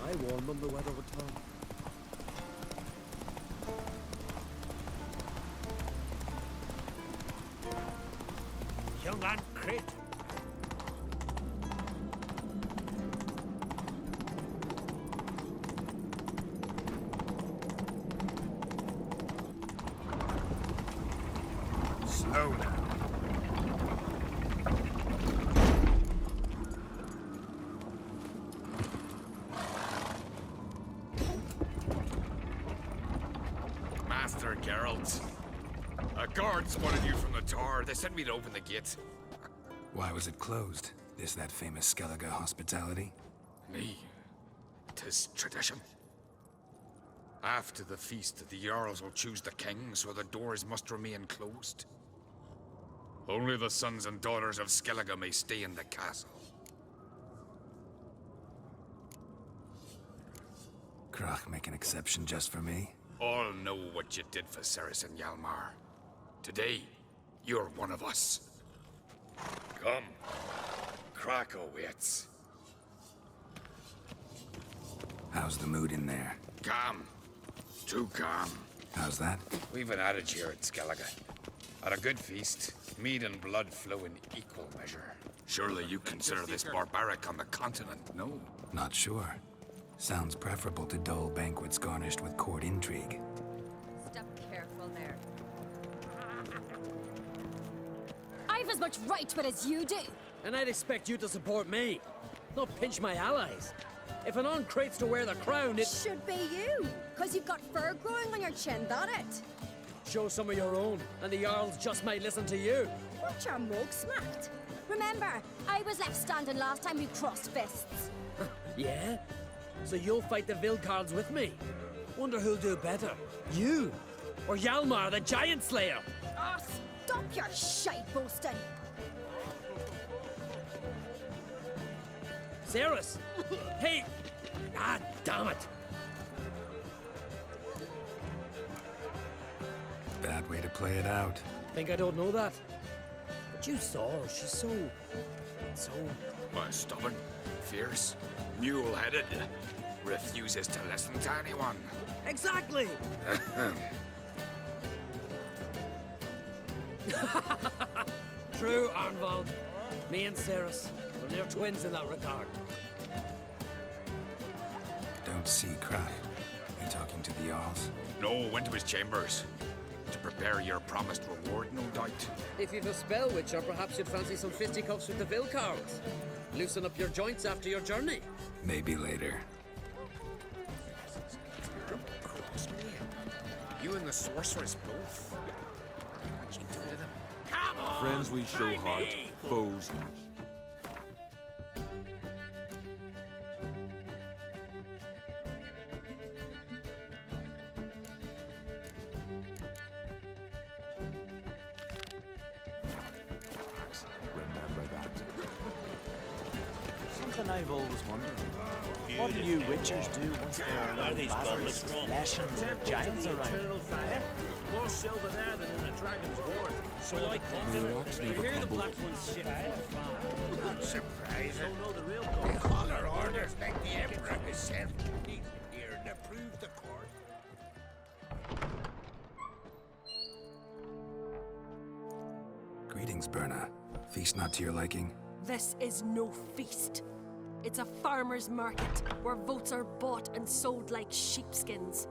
I warned them the weather would turn. Young and Crit. Slow now. Master Geralt. A guard spotted you from the tower. They said we'd open the gate. Why was it closed? Is that famous Skellige hospitality? Me. 'Tis tradition. After the feast, the Jarls will choose the king, so the doors must remain closed. Only the sons and daughters of Skellige may stay in the castle. Crach make an exception just for me? All know what you did for Cerys and Hjalmar. Today, you're one of us. Come. Krakow waits. How's the mood in there? Calm. Too calm. How's that? We've an adage here at Skellige. At a good feast, mead and blood flow in equal measure. Surely you consider this barbaric on the continent, no? Not sure. Sounds preferable to dull banquets garnished with court intrigue. Step careful there. I've as much right to it as you do. And I'd expect you to support me, not pinch my allies. If an on-crate's to wear the crown, it... Should be you, because you've got fur growing on your chin, that it? Show some of your own, and the Jarls just might listen to you. Watch your mug smacked. Remember, I was left standing last time we crossed fists. Yeah? So you'll fight the Vilcards with me? Wonder who'll do better, you or Hjalmar the Giant Slayer? Oh, stop your shite boasting. Cerys! Hey! Ah, damn it! Bad way to play it out. Think I don't know that? But you saw her, she's so... Well, stubborn, fierce, mule-headed. Refuses to listen to anyone. Exactly! True, Arnvald. Me and Cerys, well, they're twins in that regard. Don't see Crach. You talking to the Jarls? No, went to his chambers. To prepare your promised reward, no doubt. If you've a spell witch, or perhaps you'd fancy some fisticuffs with the Vilcards. Loosen up your joints after your journey. Maybe later. You and the sorceress both. What'd you do to them? Come on! Friends we show heart, foes remember that. Something I've always wondered. What do you witchers do once there are no bastards, lashings, and giants around? More silver there than in a dragon's hoard. So like The rocks never hear the crumble. black one's ship. Not surprising. Don't know the real They cause. holler orders like the Emperor himself. He's here to prove the court. Greetings, Berna. Feast not to your liking? This is no feast. It's a farmer's market where votes are bought and sold like sheepskins.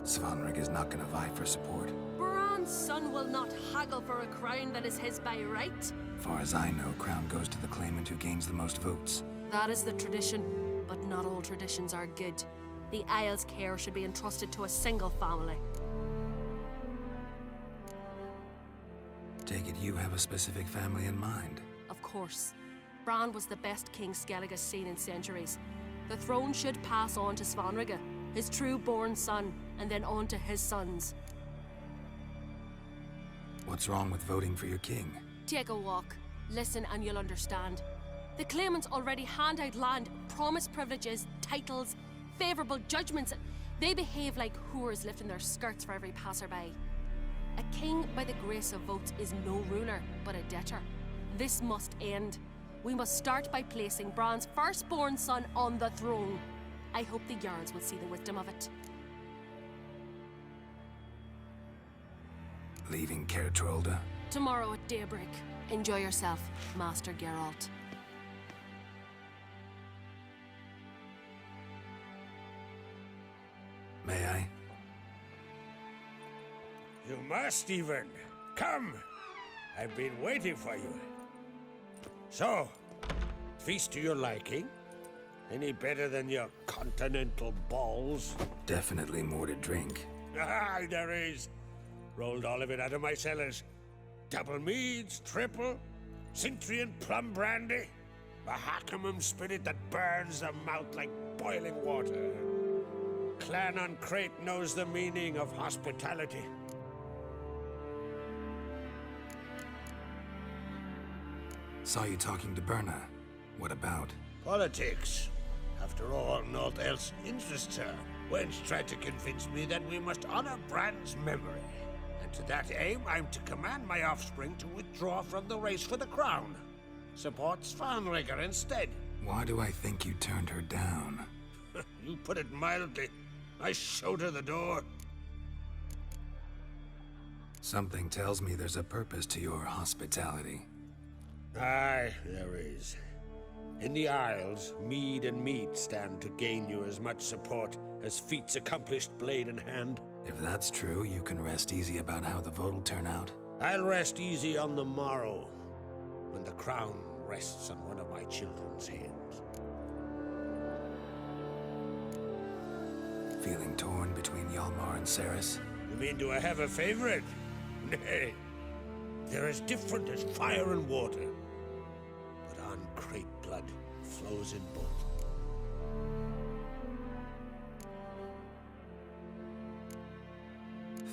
Svanrig is not gonna vie for support. Bran's son will not haggle for a crown that is his by right. Far as I know, crown goes to the claimant who gains the most votes. That is the tradition, but not all traditions are good. The Isle's care should be entrusted to a single family. Take it you have a specific family in mind. Of course. Bran was the best king Skellige's seen in centuries. The throne should pass on to Svanrige, his true-born son, and then on to his sons. What's wrong with voting for your king? Take a walk. Listen and you'll understand. The claimants already hand out land, promise privileges, titles, favourable judgments. They behave like whores lifting their skirts for every passerby. A king by the grace of votes is no ruler, but a debtor. This must end. We must start by placing Bran's firstborn son on the throne. I hope the Jarls will see the wisdom of it. Leaving Caer Trolda? Tomorrow at daybreak. Enjoy yourself, Master Geralt. May I? You must, even. Come. I've been waiting for you. So, feast to your liking? Any better than your continental balls? Definitely more to drink. Ah, there is. Rolled all of it out of my cellars. Double meads, triple, Cintrian plum brandy, a Hackamum spirit that burns the mouth like boiling water. Clan on Crate knows the meaning of hospitality. Saw you talking to Berna. What about? Politics. After all, naught else interests her. Wench tried to convince me that we must honor Bran's memory. And to that aim, I'm to command my offspring to withdraw from the race for the crown. Support Svanrigger instead. Why do I think you turned her down? You put it mildly. I showed her the door. Something tells me there's a purpose to your hospitality. Aye, there is. In the Isles, mead and meat stand to gain you as much support as feats accomplished blade in hand. If that's true, you can rest easy about how the vote will turn out. I'll rest easy on the morrow, when the crown rests on one of my children's heads. Feeling torn between Hjalmar and Cerys? You mean, do I have a favorite? Nay. They're as different as fire and water. But on Crate blood flows in both.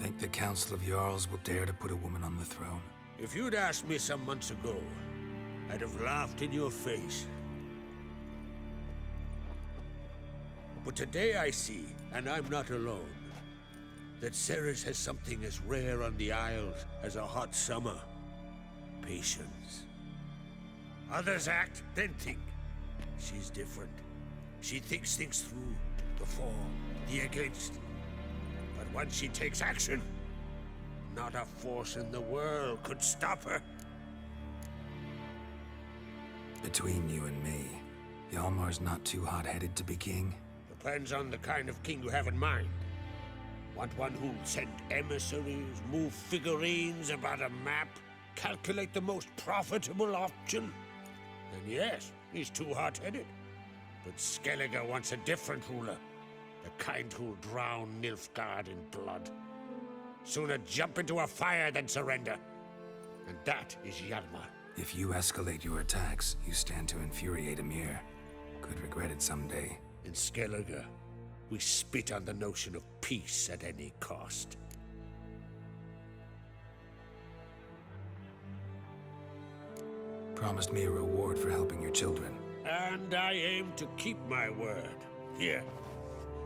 Think the Council of Jarls will dare to put a woman on the throne? If you'd asked me some months ago, I'd have laughed in your face. But today I see, and I'm not alone, that Cerys has something as rare on the Isles as a hot summer. Patience. Others act, then think. She's different. She thinks things through, the for, the against. But once she takes action, not a force in the world could stop her. Between you and me, Hjalmar's not too hot-headed to be king? Depends on the kind of king you have in mind. Want one who'll send emissaries, move figurines about a map, calculate the most profitable option? Then yes, he's too hot-headed. But Skellige wants a different ruler. The kind who'll drown Nilfgaard in blood. Sooner jump into a fire than surrender. And that is Hjalmar. If you escalate your attacks, you stand to infuriate Emhyr. Could regret it someday. In Skellige, we spit on the notion of peace at any cost. Promised me a reward for helping your children. And I aim to keep my word. Here,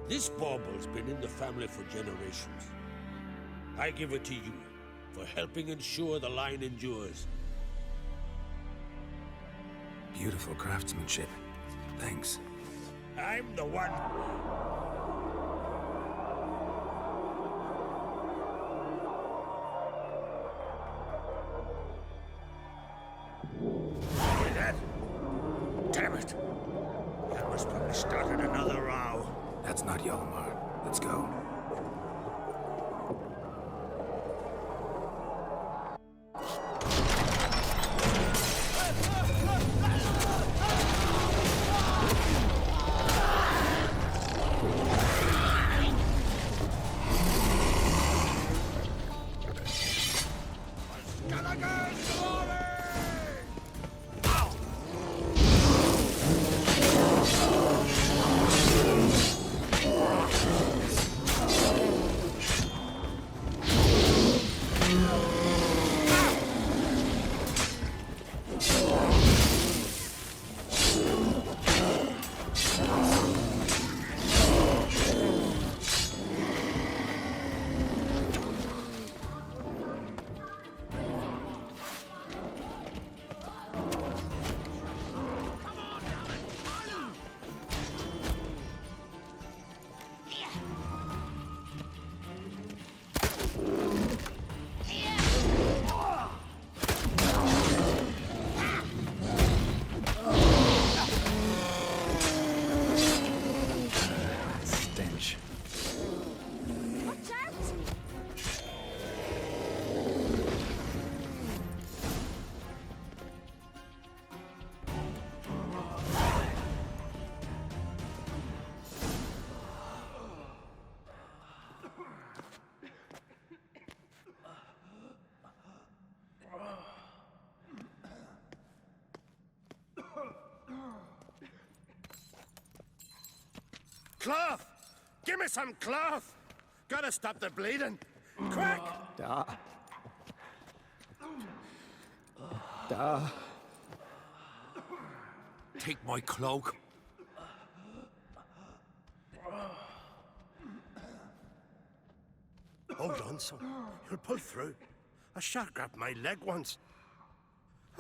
this bauble's been in the family for generations. I give it to you for helping ensure the line endures. Beautiful craftsmanship. Thanks. I'm the one. Hear that? Damn it. That must probably started another row. That's not Hjalmar. Let's go. Cloth! Give me some cloth! Gotta stop the bleeding. Quick! Take my cloak. Hold on, son. You'll pull through. A shark grabbed my leg once.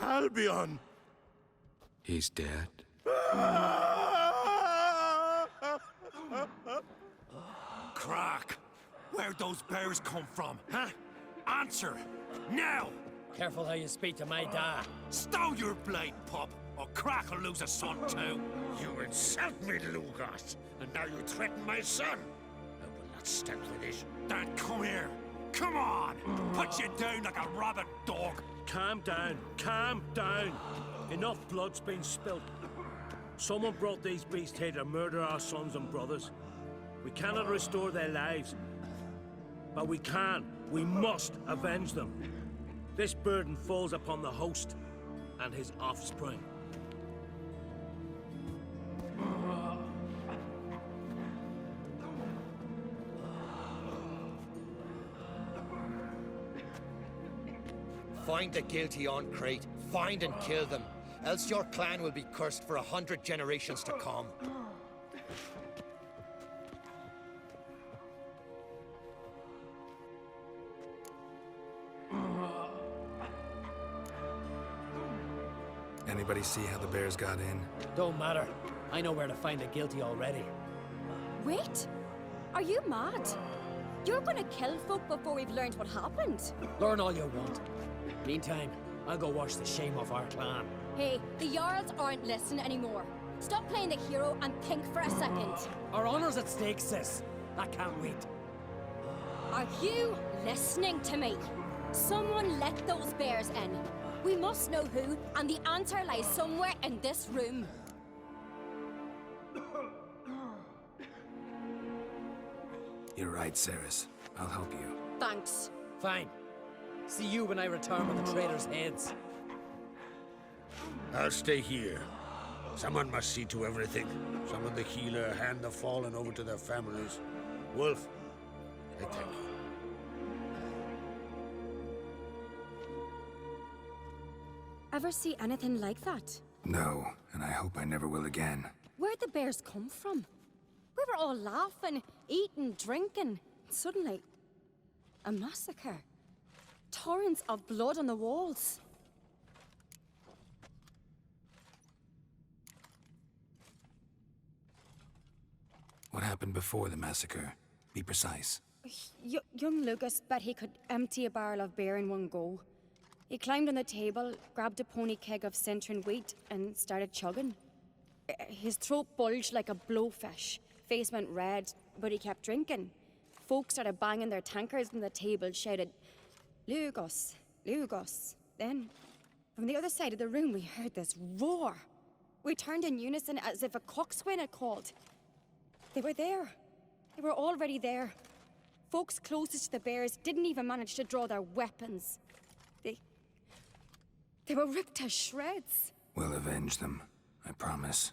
Albion! He's dead. Crack! Where'd those bears come from, huh? Answer! Now! Careful how you speak to my dad. Stow your blade, pup, or Crack will lose a son too. You insult me, Lugos, and now you threaten my son. I will not stand for this. Dan, come here. Come on! Put you down like a rabid dog. Calm down. Calm down. Enough blood's been spilt. Someone brought these beasts here to murder our sons and brothers. We cannot restore their lives. But we can. We must avenge them. This burden falls upon the host and his offspring. Find the guilty on Crete. Find and kill them. Else your clan will be cursed for 100 generations to come. Anybody see how the bears got in? Don't matter. I know where to find the guilty already. Wait! Are you mad? You're gonna kill folk before we've learned what happened. Learn all you want. Meantime, I'll go wash the shame off our clan. Hey, the Jarls aren't listening anymore. Stop playing the hero and think for a second. Our honor's at stake, sis. I can't wait. Are you listening to me? Someone let those bears in. We must know who, and the answer lies somewhere in this room. You're right, Ceres. I'll help you. Thanks. Fine. See you when I return with the traitors' heads. I'll stay here. Someone must see to everything. Someone the healer, hand the fallen over to their families. Wolf, I thank you. Ever see anything like that? No, and I hope I never will again. Where'd the bears come from? We were all laughing, eating, drinking. Suddenly, a massacre. Torrents of blood on the walls. What happened before the massacre? Be precise. Young Lucas bet he could empty a barrel of beer in one go. He climbed on the table, grabbed a pony keg of Cintron wheat, and started chugging. His throat bulged like a blowfish. Face went red, but he kept drinking. Folks started banging their tankards on the table, shouted, "Lugos, Lugos." Then, from the other side of the room, we heard this roar. We turned in unison as if a coxswain had called. They were there. They were already there. Folks closest to the bears didn't even manage to draw their weapons. They were ripped to shreds. We'll avenge them, I promise.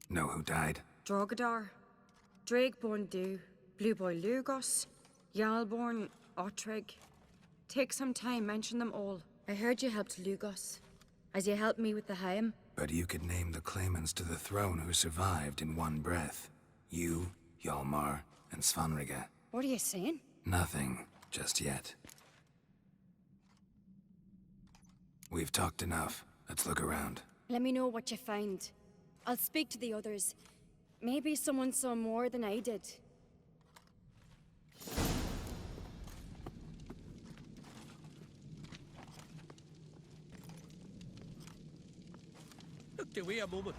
Know who died? Drogadar, Drakeborn Du, Blue Boy Lugos, Yalborn, Ottrig. Take some time, mention them all. I heard you helped Lugos, as you helped me with the Haim. But you could name the claimants to the throne who survived in one breath. You, Hjalmar, and Svanrige. What are you saying? Nothing, just yet. We've talked enough. Let's look around. Let me know what you find. I'll speak to the others. Maybe someone saw more than I did. Look, do we a moment.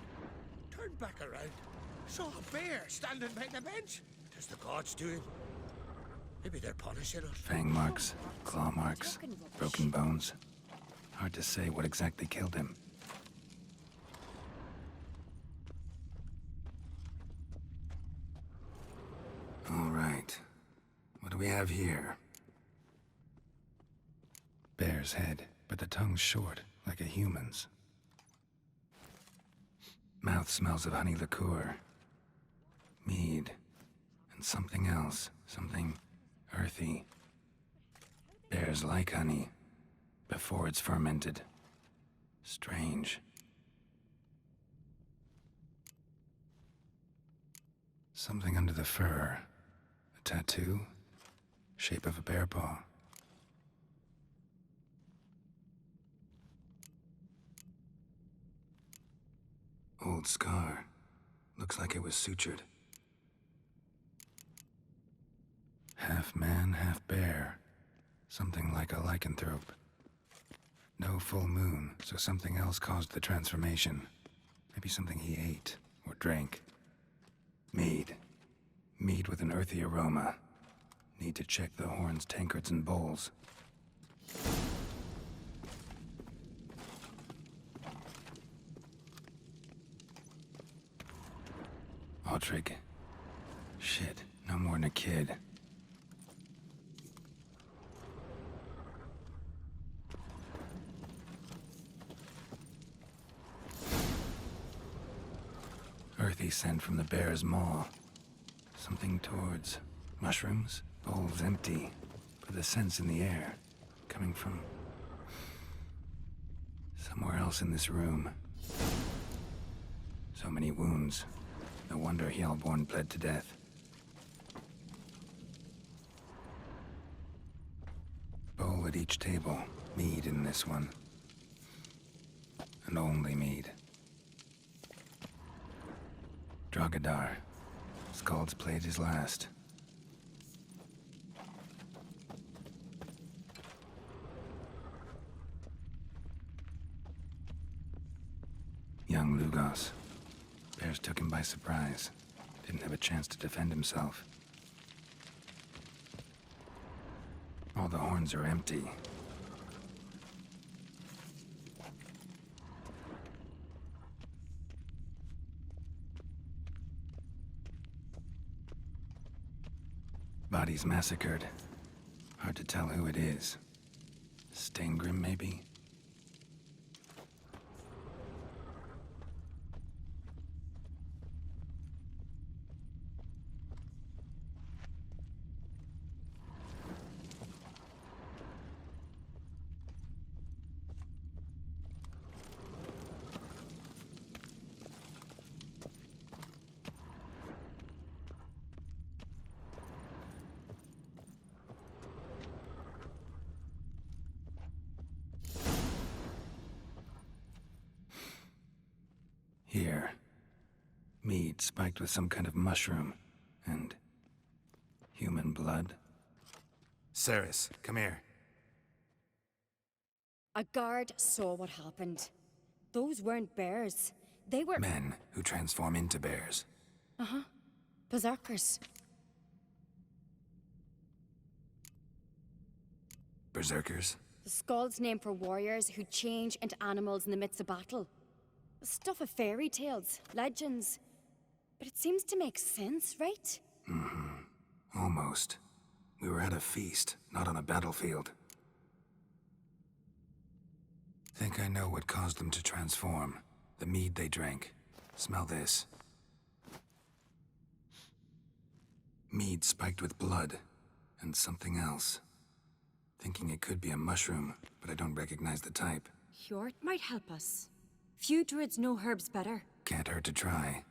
Turned back around. Saw a bear standing by the bench. Tis the gods doing. Maybe they're punishing us. Fang marks, claw marks, broken bones. Hard to say what exactly killed him. All right. What do we have here? Bear's head. but the tongue's short, like a human's. Mouth smells of honey liqueur, mead, and something else, something earthy. Bears like honey before it's fermented. Strange. Something under the fur. A tattoo? Shape of a bear paw. Old scar. Looks like it was sutured. Half man, half bear. Something like a lycanthrope. No full moon, so something else caused the transformation. Maybe something he ate or drank. Mead. Mead with an earthy aroma. Need to check the horns, tankards, and bowls. Ottrig. Shit, no more than a kid. Earthy scent from the bear's maw. Something towards mushrooms. Bowls empty, but the scent's in the air. Coming from somewhere else in this room. So many wounds. No wonder Hjalborn bled to death. Bowl at each table. Mead in this one. And only mead. Drogadar. Skald's played his last. Young Lugos. Bears took him by surprise. Didn't have a chance to defend himself. All the horns are empty. Bodies massacred. Hard to tell who it is. Steingrim, maybe? Here. Mead spiked with some kind of mushroom. And human blood. Cerys, come here. A guard saw what happened. Those weren't bears. They were Men who transform into bears. berserkers. Berserkers? The Skald's name for warriors who change into animals in the midst of battle. The stuff of fairy tales, legends. But it seems to make sense, right? Almost. We were at a feast, not on a battlefield. Think I know what caused them to transform. The mead they drank. Smell this. Mead spiked with blood. And something else. Thinking it could be a mushroom, but I don't recognize the type. Hjort might help us. Few druids know herbs better. Can't hurt to try.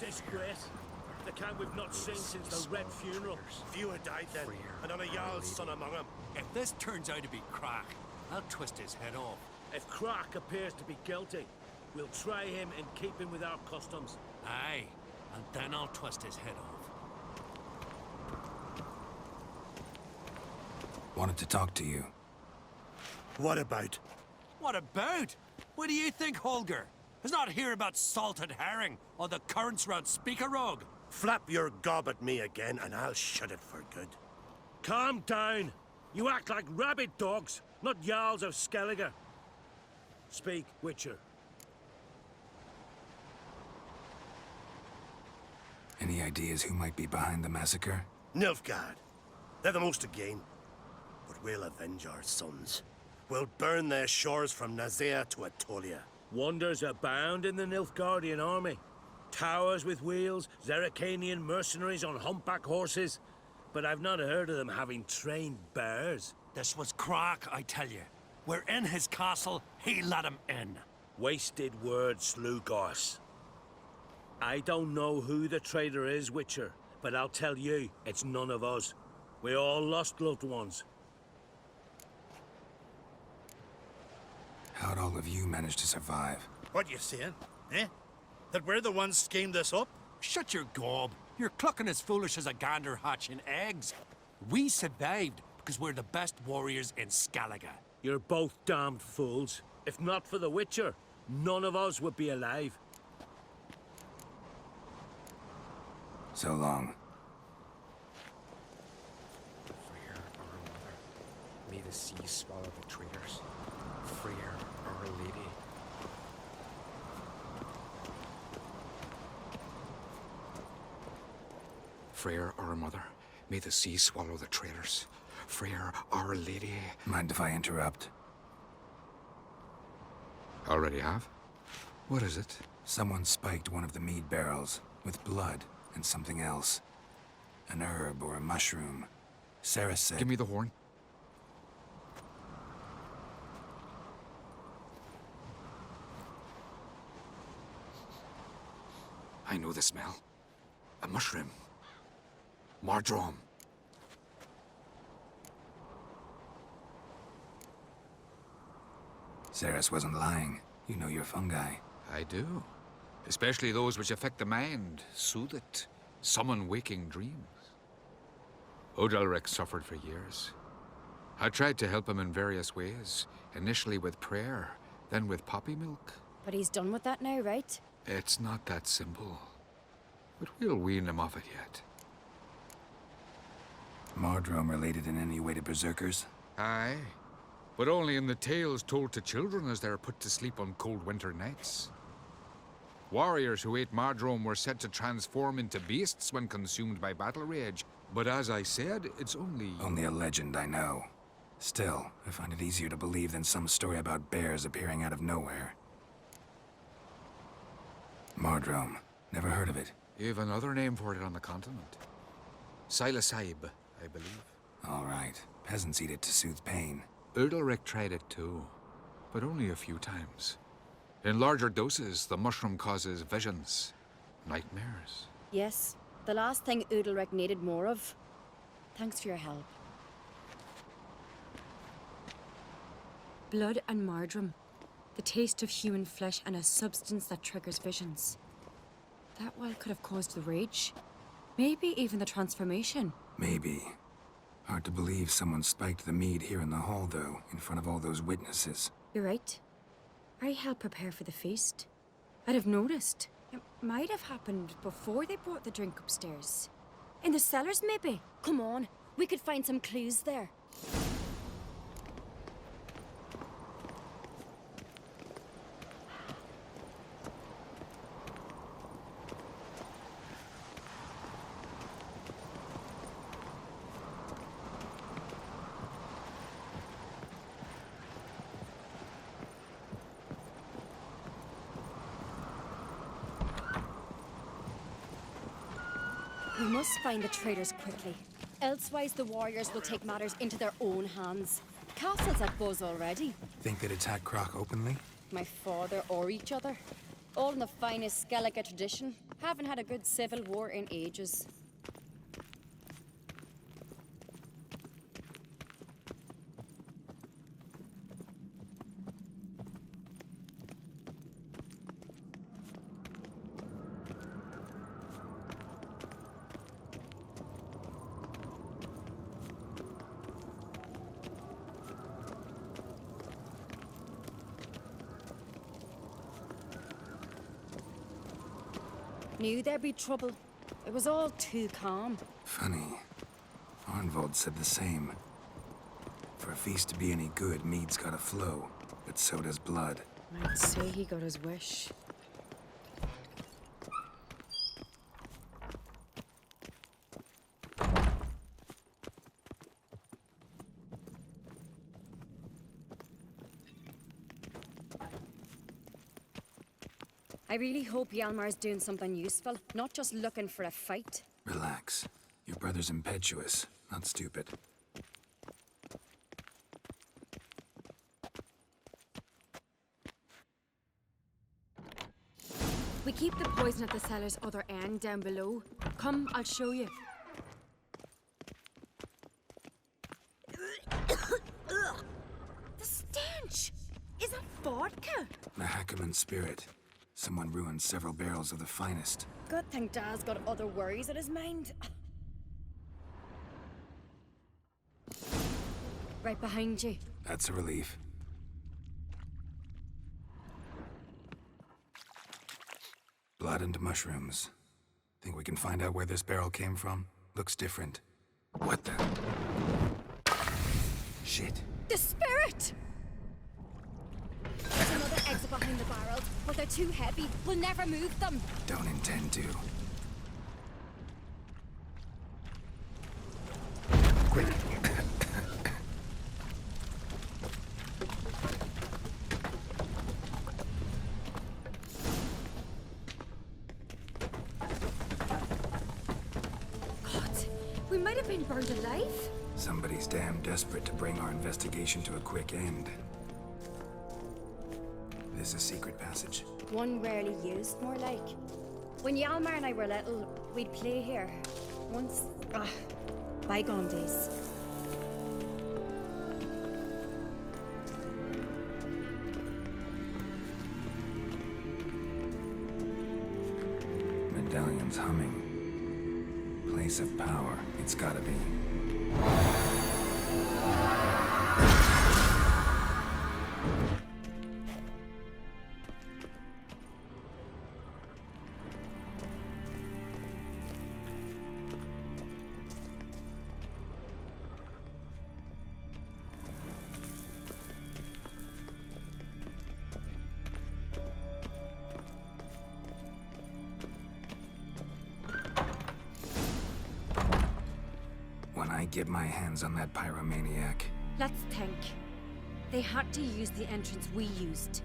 Disgrace. The kind we've not seen since the Red Funeral. Few had died then, and on a Jarl's son among them. If this turns out to be Crack, I'll twist his head off. If Crack appears to be guilty, we'll try him and keep him with our customs. Aye, and then I'll twist his head off. Wanted to talk to you. What about? What about? What do you think, Holger? It's not here about salted herring or the currents round Speakerog. Flap your gob at me again, and I'll shut it for good. Calm down. You act like rabid dogs, not Jarls of Skellige. Speak, Witcher. Any ideas who might be behind the massacre? Nilfgaard. They're the most to gain. But we'll avenge our sons. We'll burn their shores from Nazea to Atolia. Wonders abound in the Nilfgaardian army. Towers with wheels, Zerrikanian mercenaries on humpback horses. But I've not heard of them having trained bears. This was Crach, I tell you. We're in his castle, he let him in. Wasted words, Slugos. I don't know who the traitor is, Witcher, but I'll tell you, it's none of us. We all lost loved ones. How'd all of you manage to survive? What you saying? Eh? That we're the ones schemed this up? Shut your gob. You're clucking as foolish as a gander hatching eggs. We survived because we're the best warriors in Skellige. You're both damned fools. If not for the Witcher, none of us would be alive. So long. Freer, our mother, may the sea swallow the traitors. Freer, our lady. Freer, our mother, may the sea swallow the traitors. Freer, our lady. Mind if I interrupt? Already have? What is it? Someone spiked one of the mead barrels with blood and something else. An herb or a mushroom. Sarah said... Give me the horn. I know the smell. A mushroom. Mardrome. Ceres wasn't lying. You know your fungi. I do. Especially those which affect the mind, soothe it, summon waking dreams. Odalric suffered for years. I tried to help him in various ways, initially with prayer, then with poppy milk. But he's done with that now, right? It's not that simple. But we'll wean him off it yet. Mardrome related in any way to berserkers? Aye. But only in the tales told to children as they're put to sleep on cold winter nights. Warriors who ate Mardrome were said to transform into beasts when consumed by battle rage. But as I said, it's only... Only a legend, I know. Still, I find it easier to believe than some story about bears appearing out of nowhere. Mardrome. Never heard of it. You've another name for it on the continent. Silasib, I believe. All right. Peasants eat it to soothe pain. Udalric tried it too, but only a few times. In larger doses, the mushroom causes visions, nightmares. Yes, the last thing Udalric needed more of. Thanks for your help. Blood and Mardrome. The taste of human flesh and a substance that triggers visions. That well could have caused the rage. Maybe even the transformation. Maybe. Hard to believe someone spiked the mead here in the hall, though, in front of all those witnesses. You're right. I helped prepare for the feast. I'd have noticed. It might have happened before they brought the drink upstairs. In the cellars, maybe? Come on, we could find some clues there. We must find the traitors quickly. Elsewise, the warriors will take matters into their own hands. Castle's at buzz already. Think they'd attack Croc openly? My father or each other. All in the finest Skellige tradition. Haven't had a good civil war in ages. Knew there'd be trouble. It was all too calm. Funny. Arnvold said the same. For a feast to be any good, mead's gotta flow, but so does blood. I'd say he got his wish. I really hope Hjalmar's doing something useful, not just looking for a fight. Relax. Your brother's impetuous, not stupid. We keep the poison at the cellar's other end down below. Come, I'll show you. The stench! Is that vodka? Mahakaman spirit. Someone ruined several barrels of the finest. Good thing Dad's got other worries in his mind. Right behind you. That's a relief. Blood and mushrooms. Think we can find out where this barrel came from? Looks different. What the? Shit. The spirit! There's another exit behind the barrels, but they're too heavy. We'll never move them. Don't intend to. Quick. We might have been burned alive. Somebody's damn desperate to bring our investigation to a quick end. This is a secret passage. One rarely used, more like. When Hjalmar and I were little, we'd play here. Once, bygone days. Medallion's humming. Place of power. It's gotta be. Get my hands on that pyromaniac. Let's think. They had to use the entrance we used.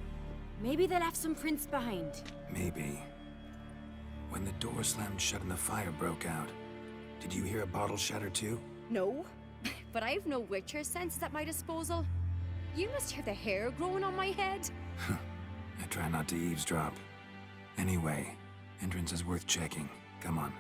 Maybe they left some prints behind. Maybe. When the door slammed shut and the fire broke out, did you hear a bottle shatter too? No, but I've no Witcher senses at my disposal. You must hear the hair growing on my head. I try not to eavesdrop. Anyway, entrance is worth checking. Come on.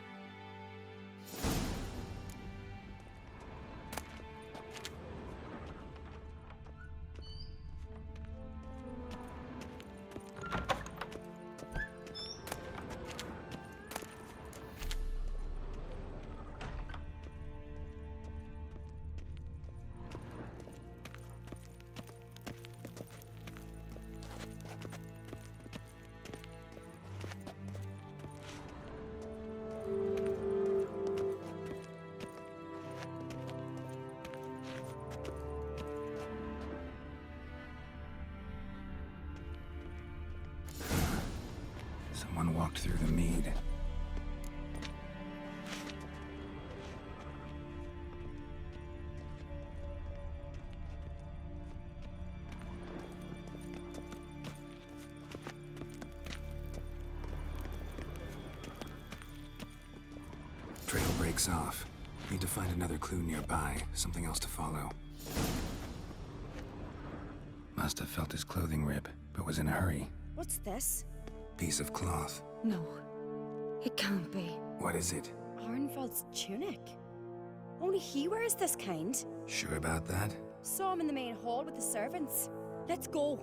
Someone walked through the mead. Trail breaks off. Need to find another clue nearby. Something else to follow. Must have felt his clothing rip, but was in a hurry. What's this? Piece of cloth. No, it can't be. What is it? Arnvald's tunic. Only he wears this kind. Sure about that? Saw him in the main hall with the servants. Let's go.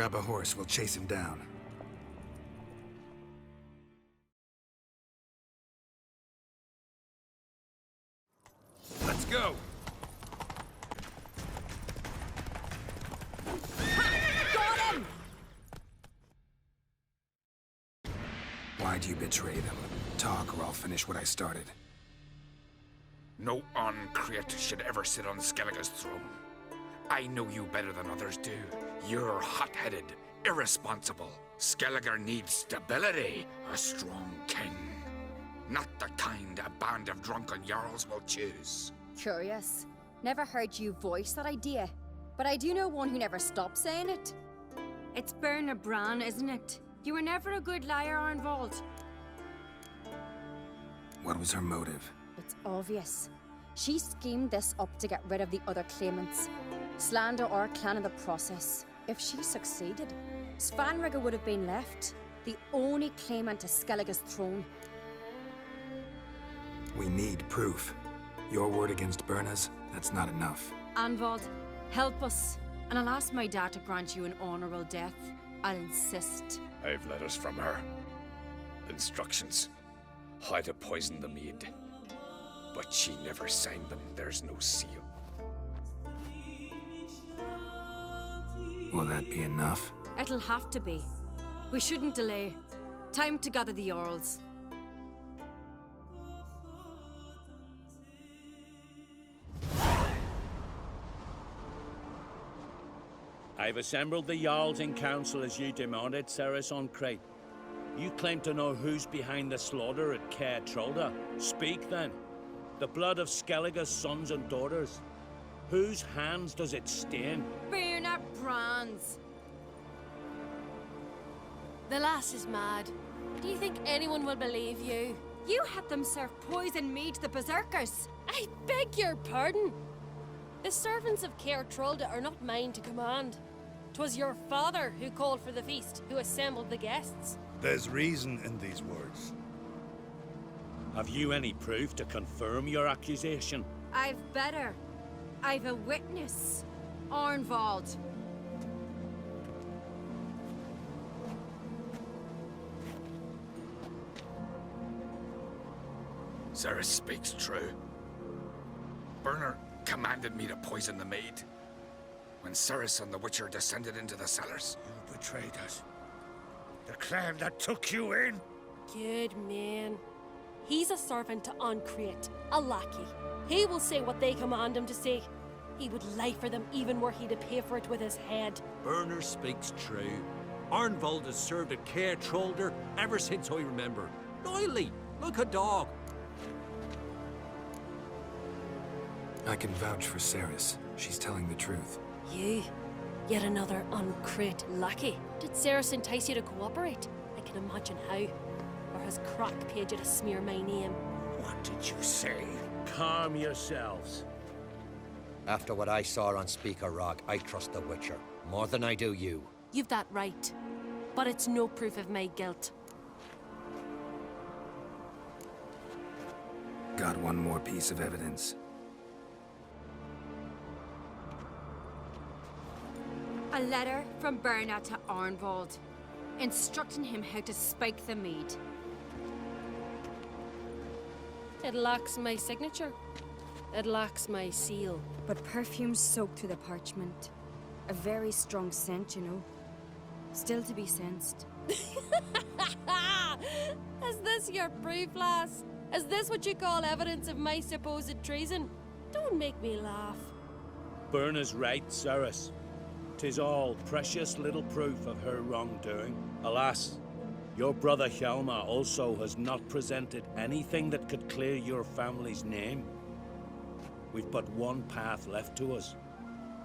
Grab a horse, we'll chase him down. Let's go! Got him! Why'd you betray them? Talk, or I'll finish what I started. No Ancrete should ever sit on Skellige's throne. I know you better than others do. You're hot-headed, irresponsible. Skellige needs stability, a strong king. Not the kind a band of drunken jarls will choose. Curious. Never heard you voice that idea. But I do know one who never stops saying it. It's Berna Bran, isn't it? You were never a good liar, Arnvald. What was her motive? It's obvious. She schemed this up to get rid of the other claimants. Slander our clan in the process. If she succeeded, Svanrige would have been left, the only claimant to Skellige's throne. We need proof. Your word against Berna's, that's not enough. Arnvald, help us. And I'll ask my dad to grant you an honorable death. I'll insist. I've letters from her. Instructions. How to poison the mead. But she never signed them. There's no seal. Will that be enough? It'll have to be. We shouldn't delay. Time to gather the Jarls. I've assembled the Jarls in council as you demanded, Cerys Ancrete. You claim to know who's behind the slaughter at Caer Trolda. Speak then. The blood of Skellige's sons and daughters. Whose hands does it stain? Berna Bran's. The lass is mad. Do you think anyone will believe you? You had them serve poison mead to the berserkers. I beg your pardon. The servants of Caer Trolda are not mine to command. 'Twas your father who called for the feast, who assembled the guests. There's reason in these words. Have you any proof to confirm your accusation? I've better. I've a witness. Arnvald. Cerys speaks true. Berna commanded me to poison the maid. When Cerys and the Witcher descended into the cellars. You betrayed us. The clan that took you in. Good man. He's a servant to Ancrete, a lackey. He will say what they command him to say. He would lie for them even were he to pay for it with his head. Berner speaks true. Arnvald has served at Caer Trolder ever since I remember. Noily, like a dog. I can vouch for Cerys. She's telling the truth. You? Yet another Ancrete lackey. Did Cerys entice you to cooperate? I can imagine how. Or has Crack paid you to smear my name? What did you say? Calm yourselves. After what I saw on Speaker Rock, I trust the Witcher. More than I do you. You've that right. But it's no proof of my guilt. Got one more piece of evidence. A letter from Berna to Arnvald, instructing him how to spike the mead. It lacks my signature. It lacks my seal. But perfume soaked through the parchment. A very strong scent, you know. Still to be sensed. Is this your proof, lass? Is this what you call evidence of my supposed treason? Don't make me laugh. Berna's right, Cerys. 'Tis all precious little proof of her wrongdoing. Alas, your brother Hjalmar also has not presented anything that could clear your family's name. We've but one path left to us.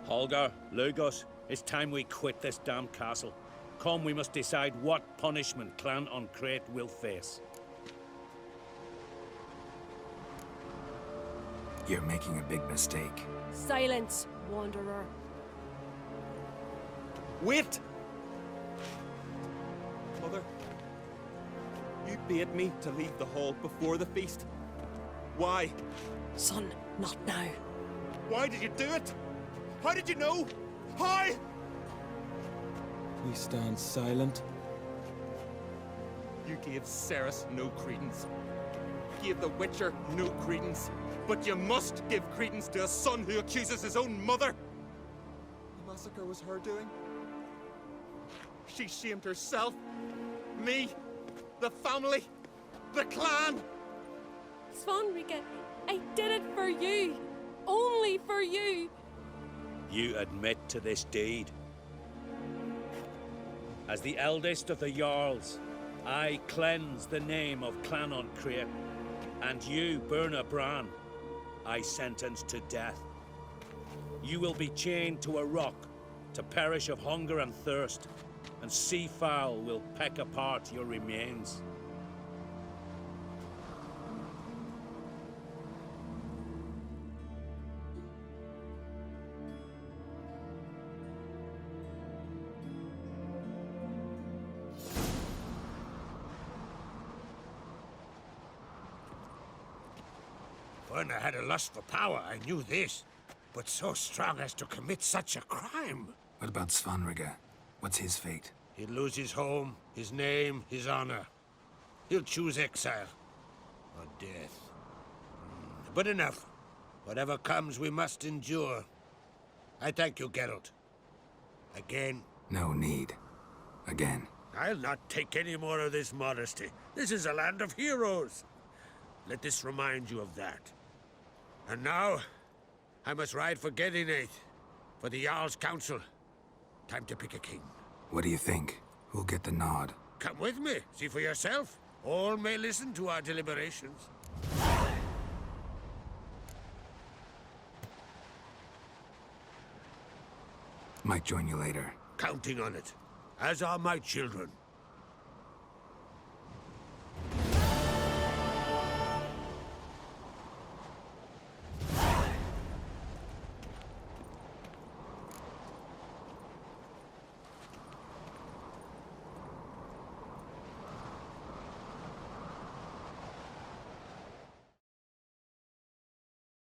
Holger, Lugos, it's time we quit this damn castle. Come, we must decide what punishment Clan Ancrete will face. You're making a big mistake. Silence, wanderer. Wait! Mother, you bade me to leave the hall before the feast. Why? Son, not now. Why did you do it? How did you know? How? We stand silent. You gave Cerys no credence. Gave the Witcher no credence. But you must give credence to a son who accuses his own mother. The massacre was her doing. She shamed herself, me, the family, the clan. Svanrige, I did it for you. Only for you. You admit to this deed. As the eldest of the Jarls, I cleanse the name of Clan Crea, and you, Berna Bran, I sentence to death. You will be chained to a rock to perish of hunger and thirst, and sea fowl will peck apart your remains. Berna had a lust for power, I knew this. But so strong as to commit such a crime. What about Svanrige? What's his fate? He'll lose his home, his name, his honor. He'll choose exile. Or death. But enough. Whatever comes, we must endure. I thank you, Geralt. Again. No need. Again. I'll not take any more of this modesty. This is a land of heroes. Let this remind you of that. And now, I must ride for Gedinath, for the Jarl's Council. Time to pick a king. What do you think? Who'll get the nod? Come with me, see for yourself. All may listen to our deliberations. Might join you later. Counting on it, as are my children.